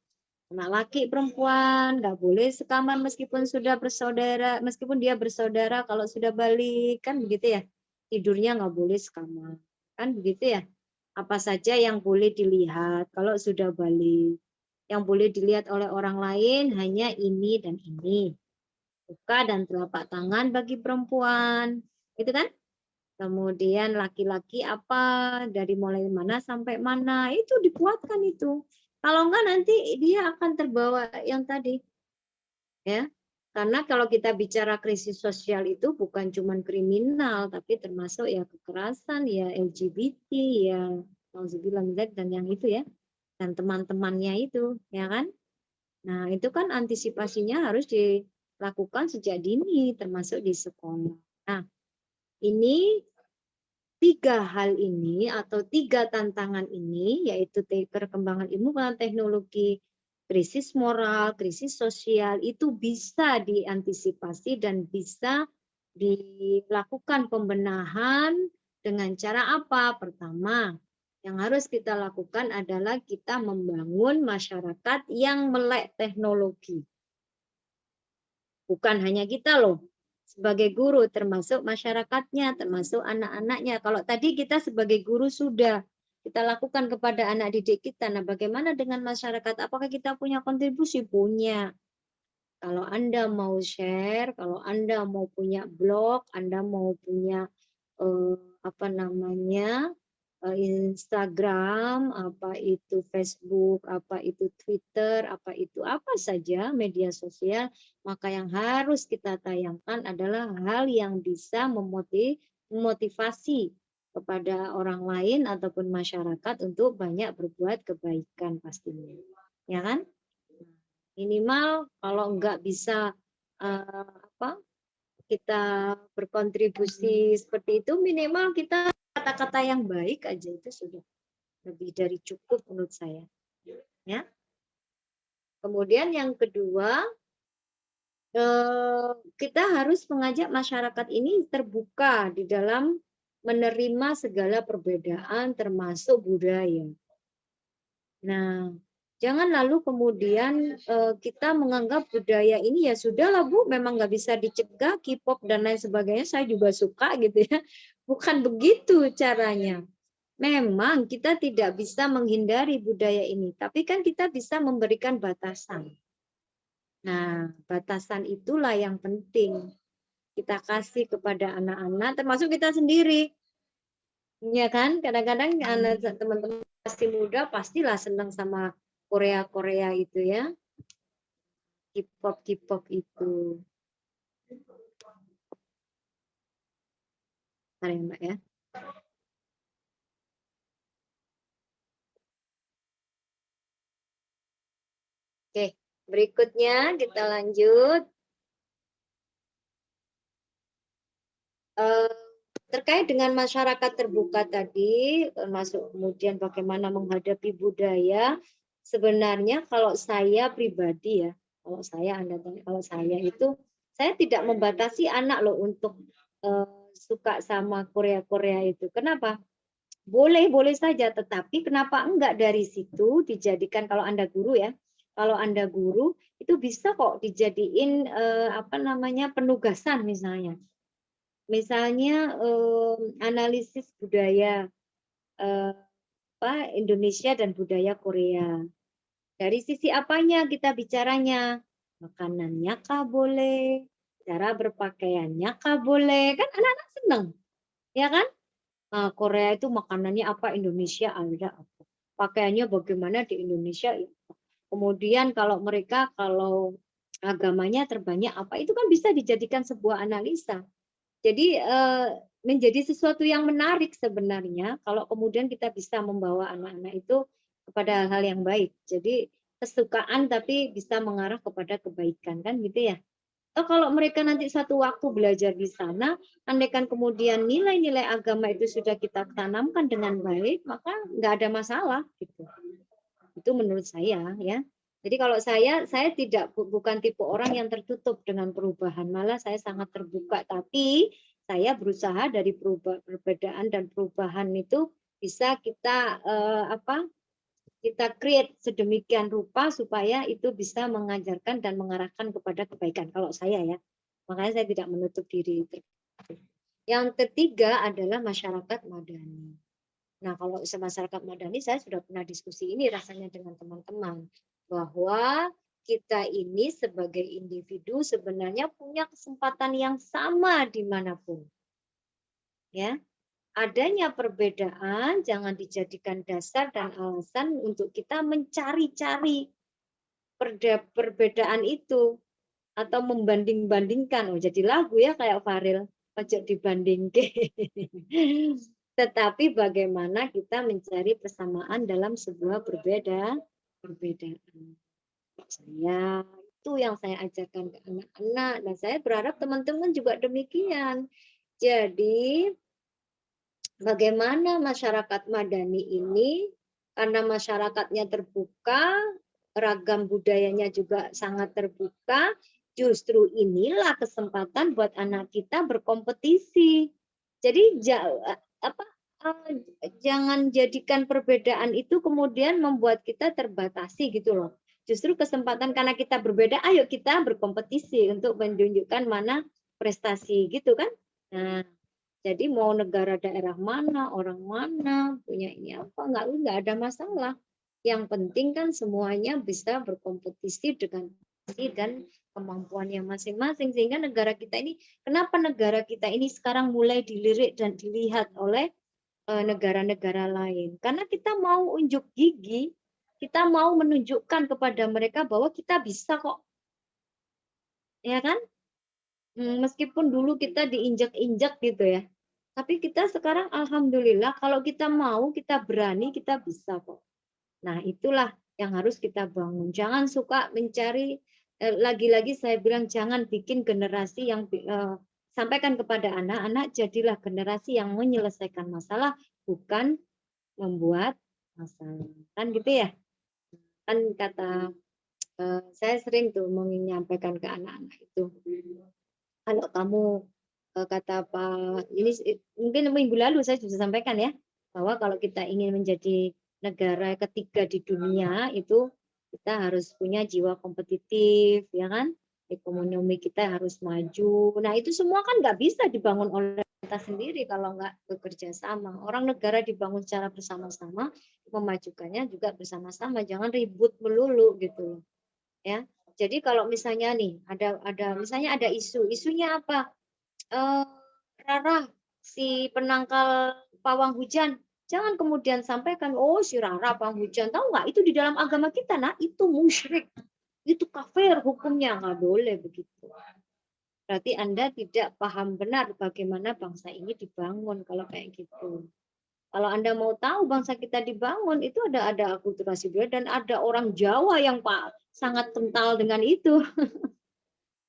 anak laki perempuan nggak boleh sekamar meskipun sudah bersaudara, meskipun dia bersaudara kalau sudah balik kan begitu ya, tidurnya nggak boleh sekamar kan begitu ya. Apa saja yang boleh dilihat kalau sudah balik, yang boleh dilihat oleh orang lain hanya ini dan ini, muka dan telapak tangan bagi perempuan, gitu kan? Kemudian laki-laki apa, dari mulai mana sampai mana, itu dikuatkan itu. Kalau enggak nanti dia akan terbawa yang tadi. Ya. Karena kalau kita bicara krisis sosial itu bukan cuma kriminal, tapi termasuk ya kekerasan, ya LGBT, ya dan yang itu ya. Dan teman-temannya itu, ya kan? Nah, itu kan antisipasinya harus dilakukan sejak dini, termasuk di sekolah. Nah, ini 3 hal ini atau 3 tantangan ini, yaitu perkembangan ilmu pengetahuan teknologi, krisis moral, krisis sosial, itu bisa diantisipasi dan bisa dilakukan pembenahan dengan cara apa? Pertama, yang harus kita lakukan adalah kita membangun masyarakat yang melek teknologi. Bukan hanya kita loh, sebagai guru, termasuk masyarakatnya, termasuk anak-anaknya. Kalau tadi kita sebagai guru sudah kita lakukan kepada anak didik kita, nah bagaimana dengan masyarakat? Apakah kita punya kontribusi? Punya. Kalau Anda mau share, kalau Anda mau punya blog, Anda mau punya Instagram, apa itu Facebook, apa itu Twitter, apa itu apa saja media sosial, maka yang harus kita tayangkan adalah hal yang bisa memotivasi kepada orang lain ataupun masyarakat untuk banyak berbuat kebaikan pastinya, ya kan? Minimal kalau nggak bisa kita berkontribusi seperti itu, minimal kita kata-kata yang baik aja itu sudah lebih dari cukup menurut saya. Ya. Kemudian yang kedua, kita harus mengajak masyarakat ini terbuka di dalam menerima segala perbedaan termasuk budaya. Nah, jangan lalu kemudian kita menganggap budaya ini ya sudahlah Bu, memang nggak bisa dicegah, K-pop dan lain sebagainya saya juga suka gitu ya. Bukan begitu caranya. Memang kita tidak bisa menghindari budaya ini, tapi kan kita bisa memberikan batasan. Nah, batasan itulah yang penting kita kasih kepada anak-anak, termasuk kita sendiri. Ya kan, kadang-kadang anak teman-teman masih muda pastilah senang sama Korea-Korea itu ya. K-pop itu. Bentar ya, Mbak ya. Oke, berikutnya kita lanjut. Terkait dengan masyarakat terbuka tadi, termasuk kemudian bagaimana menghadapi budaya, sebenarnya kalau saya pribadi ya, kalau saya Anda tanya, kalau saya itu, saya tidak membatasi anak loh untuk suka sama Korea-Korea itu. Kenapa? Boleh saja, tetapi kenapa enggak dari situ dijadikan, kalau Anda guru ya, kalau Anda guru itu bisa kok dijadiin penugasan misalnya. Misalnya analisis budaya Indonesia dan budaya Korea. Dari sisi apanya kita bicaranya? Makanannya kah boleh? Cara berpakaiannya kah boleh? Kan anak-anak seneng, ya kan? Nah, Korea itu makanannya apa, Indonesia ada apa? Pakaiannya bagaimana di Indonesia? Kemudian kalau mereka, kalau agamanya terbanyak apa, itu kan bisa dijadikan sebuah analisa. Jadi menjadi sesuatu yang menarik sebenarnya kalau kemudian kita bisa membawa anak-anak itu kepada hal yang baik. Jadi kesukaan tapi bisa mengarah kepada kebaikan, kan gitu ya. Atau kalau mereka nanti satu waktu belajar di sana, andaikan kemudian nilai-nilai agama itu sudah kita tanamkan dengan baik, maka nggak ada masalah gitu. Itu menurut saya ya. Jadi kalau saya bukan tipe orang yang tertutup dengan perubahan, malah saya sangat terbuka. Tapi saya berusaha dari perbedaan dan perubahan itu bisa kita kita create sedemikian rupa supaya itu bisa mengajarkan dan mengarahkan kepada kebaikan. Kalau saya ya, makanya saya tidak menutup diri. Yang ketiga adalah masyarakat madani. Nah, kalau masyarakat madani, saya sudah pernah diskusi ini rasanya dengan teman-teman, bahwa kita ini sebagai individu sebenarnya punya kesempatan yang sama dimanapun. Ya, adanya perbedaan jangan dijadikan dasar dan alasan untuk kita mencari-cari perbedaan itu atau membanding-bandingkan. Oh, jadi lagu ya kayak Faril, ojo dibandingke. Tetapi bagaimana kita mencari persamaan dalam sebuah perbedaan. Saya itu yang saya ajarkan ke anak-anak, dan saya berharap teman-teman juga demikian. Jadi bagaimana masyarakat madani ini, karena masyarakatnya terbuka, ragam budayanya juga sangat terbuka, justru inilah kesempatan buat anak kita berkompetisi. Jadi jangan jadikan perbedaan itu kemudian membuat kita terbatasi gitu loh. Justru kesempatan karena kita berbeda, ayo kita berkompetisi untuk menunjukkan mana prestasi gitu kan. Nah, jadi mau negara daerah mana, orang mana, punya ini apa, nggak ada masalah. Yang penting kan semuanya bisa berkompetisi dengan dan kemampuannya masing-masing, sehingga negara kita ini, kenapa negara kita ini sekarang mulai dilirik dan dilihat oleh negara-negara lain, karena kita mau unjuk gigi, kita mau menunjukkan kepada mereka bahwa kita bisa kok, ya kan? Meskipun dulu kita diinjak-injak gitu ya, tapi kita sekarang alhamdulillah kalau kita mau, kita berani, kita bisa kok. Nah, itulah yang harus kita bangun. Jangan suka mencari, lagi-lagi saya bilang jangan bikin generasi yang sampaikan kepada anak-anak, jadilah generasi yang menyelesaikan masalah, bukan membuat masalah. Kan gitu ya? Kan kata, saya sering tuh menyampaikan ke anak-anak itu, kalau kamu, kata Pak, ini mungkin minggu lalu saya sudah sampaikan ya, bahwa kalau kita ingin menjadi negara ketiga di dunia, itu kita harus punya jiwa kompetitif, ya kan? Ekonomi kita harus maju. Nah, itu semua kan nggak bisa dibangun oleh kita sendiri kalau nggak bekerja sama. Orang negara dibangun secara bersama-sama, memajukannya juga bersama-sama. Jangan ribut melulu gitu, ya. Jadi kalau misalnya nih misalnya ada isunya apa? Rara si penangkal pawang hujan. Jangan kemudian sampaikan, oh si Rara pawang hujan, tahu nggak? Itu di dalam agama kita, nah itu musyrik, itu kafir hukumnya, nggak boleh begitu. Berarti Anda tidak paham benar bagaimana bangsa ini dibangun kalau kayak gitu. Kalau Anda mau tahu bangsa kita dibangun, itu ada akulturasi budaya dan ada orang Jawa yang sangat kental dengan itu.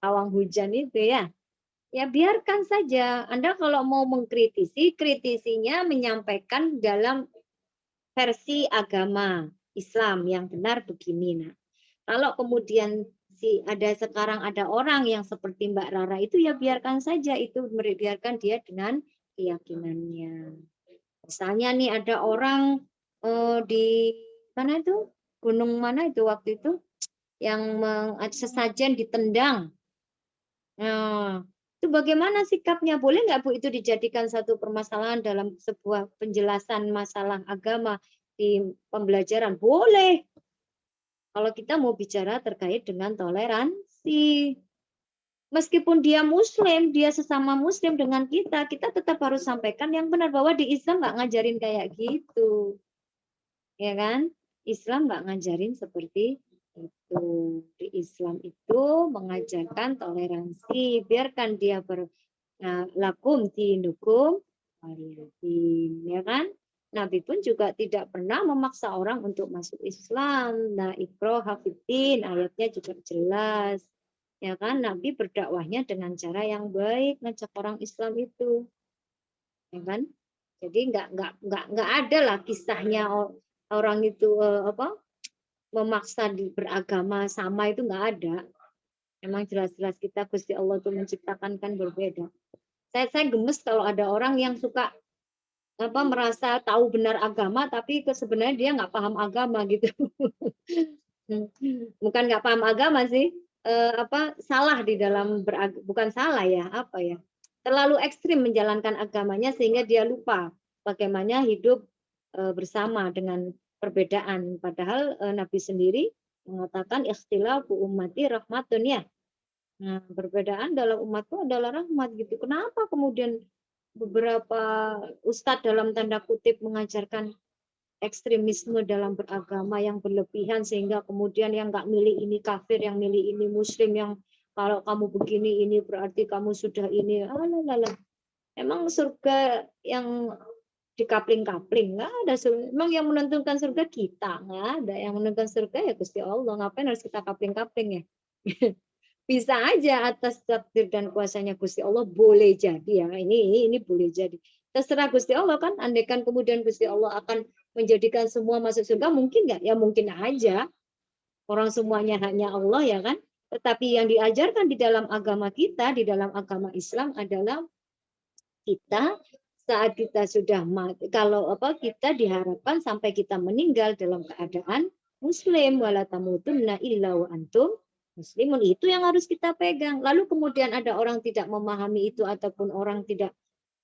Pawang hujan itu ya. Ya biarkan saja. Anda kalau mau mengkritisi, kritisinya menyampaikan dalam versi agama Islam yang benar begini. Nah, kalau kemudian sekarang ada orang yang seperti Mbak Rara itu, ya biarkan saja itu, biarkan dia dengan keyakinannya. Misalnya nih ada orang di mana itu, gunung mana itu waktu itu yang sesajen ditendang. Nah, itu bagaimana sikapnya? Boleh nggak Bu itu dijadikan satu permasalahan dalam sebuah penjelasan masalah agama di pembelajaran? Boleh. Kalau kita mau bicara terkait dengan toleransi. Meskipun dia muslim, dia sesama muslim dengan kita tetap harus sampaikan yang benar, bahwa di Islam nggak ngajarin kayak gitu. Ya kan? Islam nggak ngajarin seperti itu. Di Islam itu mengajarkan toleransi. Biarkan dia lakum dinukum waliyadin, ya kan? Nabi pun juga tidak pernah memaksa orang untuk masuk Islam. Nah, iqra fiddin, ayatnya juga jelas. Ya kan? Nabi berdakwahnya dengan cara yang baik, ngajak orang Islam itu. Ya kan? Jadi nggak ada lah kisahnya orang itu memaksa beragama sama, itu nggak ada. Memang jelas-jelas kita Gusti Allah itu menciptakan kan berbeda. Saya gemes kalau ada orang yang suka merasa tahu benar agama tapi sebenarnya dia nggak paham agama gitu. Bukan nggak paham agama sih, salah di dalam bukan salah ya, terlalu ekstrim menjalankan agamanya sehingga dia lupa bagaimana hidup bersama dengan perbedaan. Padahal Nabi sendiri mengatakan ikhtilafu ummati rahmatun ya. Nah, perbedaan dalam umatku adalah rahmat gitu. Kenapa kemudian beberapa ustadz dalam tanda kutip mengajarkan ekstremisme dalam beragama yang berlebihan sehingga kemudian yang nggak milih ini kafir, yang milih ini muslim, yang kalau kamu begini ini berarti kamu sudah ini. Emang surga yang dikapling-kapling? Nggak ada surga. Emang yang menentukan surga kita? Nggak ada. Yang menentukan surga ya Gusti Allah. Ngapain harus kita kapling-kapling ya? Bisa aja atas takdir dan kuasanya Gusti Allah boleh jadi ya, ini boleh jadi, terserah Gusti Allah kan. Andaikan kemudian Gusti Allah akan menjadikan semua masuk surga, mungkin nggak? Ya mungkin aja, orang semuanya hanya Allah ya kan. Tetapi yang diajarkan di dalam agama kita, di dalam agama Islam adalah kita saat kita sudah mati, kalau kita diharapkan sampai kita meninggal dalam keadaan muslim, wala tamutunna illa wa antum muslimun. Itu yang harus kita pegang. Lalu kemudian ada orang tidak memahami itu ataupun orang tidak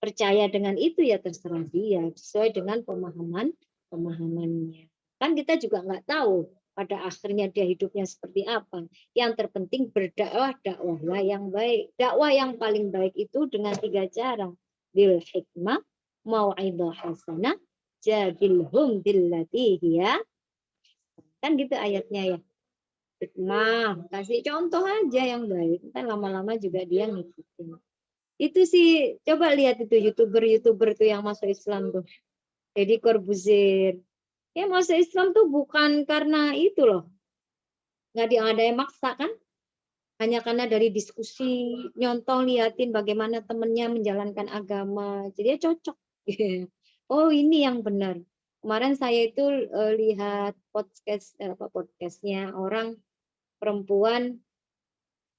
percaya dengan itu, ya terserah dia sesuai dengan pemahamannya. Kan kita juga nggak tahu pada akhirnya dia hidupnya seperti apa. Yang terpenting berdakwah, dakwahlah yang baik. Dakwah yang paling baik itu dengan 3 cara. Bil hikmah, mau'idhah hasanah, jadilhum billati hiya. Kan gitu ayatnya ya. Hikmah, kasih contoh aja yang baik, kan lama-lama juga dia ngikutin. Itu sih, coba lihat itu youtuber tuh yang masuk Islam tuh, Deddy Corbuzier. Ya masuk Islam tuh bukan karena itu loh, nggak ada yang maksa kan, hanya karena dari diskusi, nyontoh, liatin bagaimana temennya menjalankan agama, jadi dia cocok. Oh ini yang benar. Kemarin saya itu lihat podcastnya orang perempuan,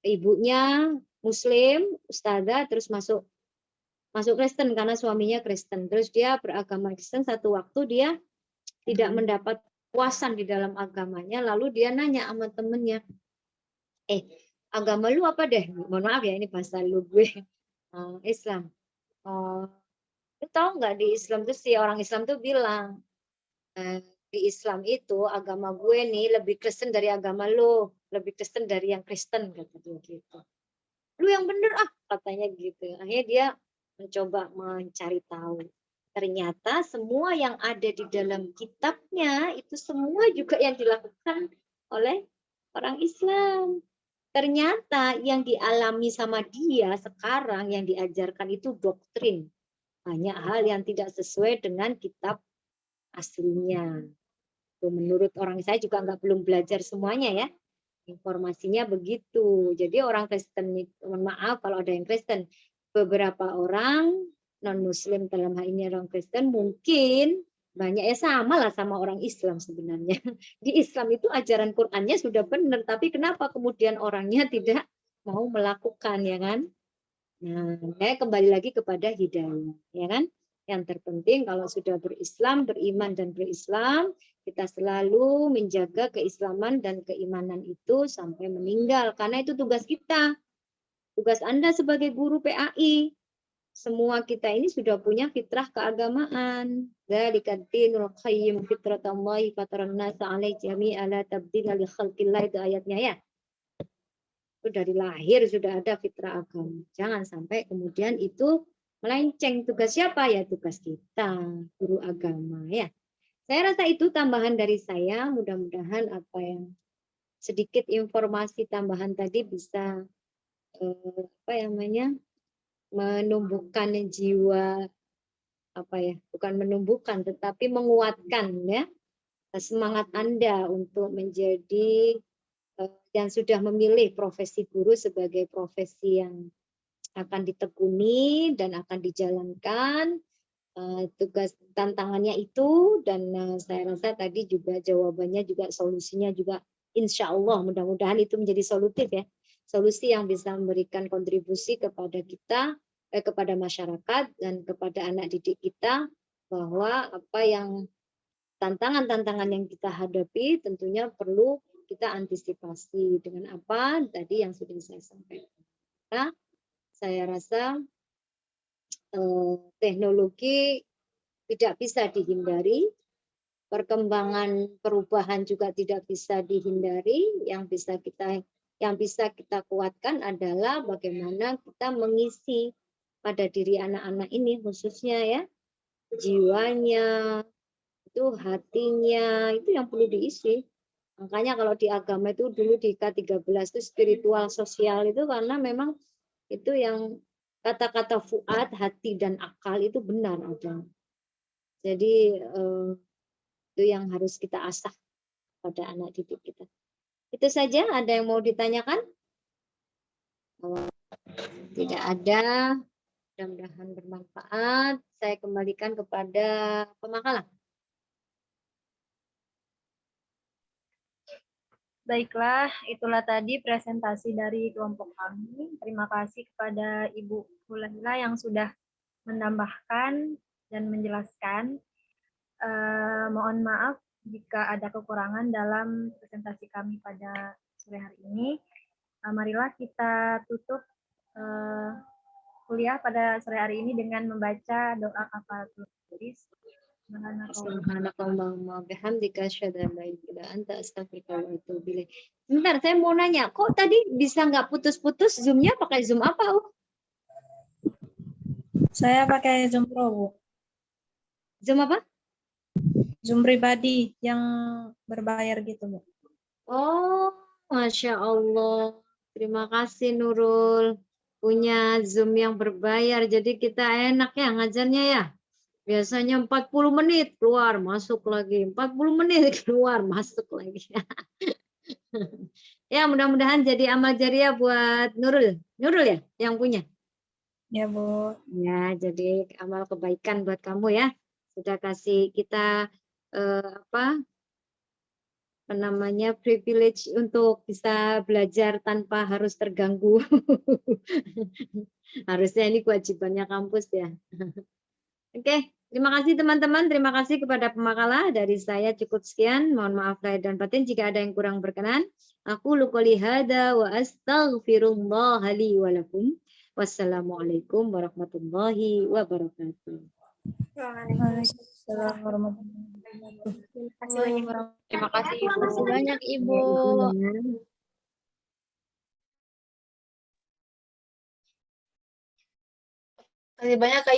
ibunya Muslim, ustazah, terus masuk Kristen karena suaminya Kristen. Terus dia beragama Kristen, satu waktu dia tidak mendapat puasan di dalam agamanya, lalu dia nanya sama temennya, agama lu apa deh? Mohon maaf ya, ini bahasa lu gue, Islam. Oh, lu tahu nggak di Islam tuh si orang Islam tuh bilang, di Islam itu agama gue nih lebih Kristen dari agama lu, lebih Kristen dari yang Kristen kata dia gitu. Lu yang bener ah katanya gitu. Akhirnya dia mencoba mencari tahu. Ternyata semua yang ada di dalam kitabnya itu semua juga yang dilakukan oleh orang Islam. Ternyata yang dialami sama dia sekarang yang diajarkan itu doktrin. Banyak hal yang tidak sesuai dengan kitab aslinya. Itu menurut orang saya juga belum belajar semuanya ya. Informasinya begitu. Jadi orang Kristen, mohon maaf kalau ada yang Kristen, beberapa orang non-Muslim dalam hal ini orang Kristen mungkin banyak ya sama lah sama orang Islam sebenarnya. Di Islam itu ajaran Qur'annya sudah benar, tapi kenapa kemudian orangnya tidak mau melakukan ya kan? Nah, saya kembali lagi kepada hidayah, ya kan? Yang terpenting kalau sudah berislam, beriman dan berislam, kita selalu menjaga keislaman dan keimanan itu sampai meninggal. Karena itu tugas kita. Tugas Anda sebagai guru PAI. Semua kita ini sudah punya fitrah keagamaan. Dzalika dinul qayyim fitratallahi fataran nasa 'alaihi jami'a la tabdila li khalqillah, itu ayatnya ya. Itu dari lahir sudah ada fitrah agama. Jangan sampai kemudian itu melenceng. Tugas siapa ya? Tugas kita, guru agama ya. Saya rasa itu tambahan dari saya. Mudah-mudahan apa yang sedikit informasi tambahan tadi bisa menumbuhkan jiwa bukan menumbuhkan tetapi menguatkan ya semangat Anda untuk menjadi yang sudah memilih profesi guru sebagai profesi yang akan ditekuni dan akan dijalankan. Tugas tantangannya itu, dan saya rasa tadi juga jawabannya juga solusinya juga insya Allah mudah-mudahan itu menjadi solutif ya. Solusi yang bisa memberikan kontribusi kepada kita, kepada masyarakat dan kepada anak didik kita, bahwa apa yang tantangan-tantangan yang kita hadapi tentunya perlu kita antisipasi dengan apa tadi yang sudah saya sampaikan. Nah, saya rasa teknologi tidak bisa dihindari, perkembangan perubahan juga tidak bisa dihindari. Yang bisa kita kuatkan adalah bagaimana kita mengisi pada diri anak-anak ini khususnya ya jiwanya, itu hatinya, itu yang perlu diisi. Makanya kalau di agama itu dulu di K13 itu spiritual sosial itu karena memang itu yang kata-kata fuad, hati dan akal itu benar ada. Jadi itu yang harus kita asah pada anak didik kita. Itu saja. Ada yang mau ditanyakan? Tidak ada. Mudah-mudahan bermanfaat. Saya kembalikan kepada pemakalah. Baiklah, itulah tadi presentasi dari kelompok kami. Terima kasih kepada Ibu Hulahila yang sudah menambahkan dan menjelaskan. Mohon maaf jika ada kekurangan dalam presentasi kami pada sore hari ini. Marilah kita tutup kuliah pada sore hari ini dengan membaca doa kafaratul majelis. Subhanakallahumma bihamdika asyhadu an la ilaha illa anta astaghfiruka wa atubu ilaik. Sebentar, saya mau nanya, kok tadi bisa nggak putus-putus Zoom-nya pakai Zoom apa, Bu? Saya pakai Zoom Pro, Bu. Zoom apa? Zoom pribadi yang berbayar gitu, Bu. Oh, Masya Allah. Terima kasih Nurul. Punya Zoom yang berbayar, jadi kita enak ya ngajarnya ya. Biasanya 40 menit keluar masuk lagi, 40 menit keluar masuk lagi. Ya mudah-mudahan jadi amal jariah buat Nurul. Nurul ya yang punya. Ya, Bu. Ya, jadi amal kebaikan buat kamu ya. Sudah kasih kita privilege untuk bisa belajar tanpa harus terganggu. Harusnya ini kewajibannya kampus ya. Oke, terima kasih teman-teman. Terima kasih kepada pemakalah. Dari saya cukup sekian. Mohon maaf lahir dan batin jika ada yang kurang berkenan. Aku qouli hada wa astaghfirullah li wa lakum. Wassalamualaikum warahmatullahi wabarakatuh. Waalaikumsalam warahmatullahi wabarakatuh. Terima kasih. Terima kasih banyak Ibu. Terima kasih banyak Kak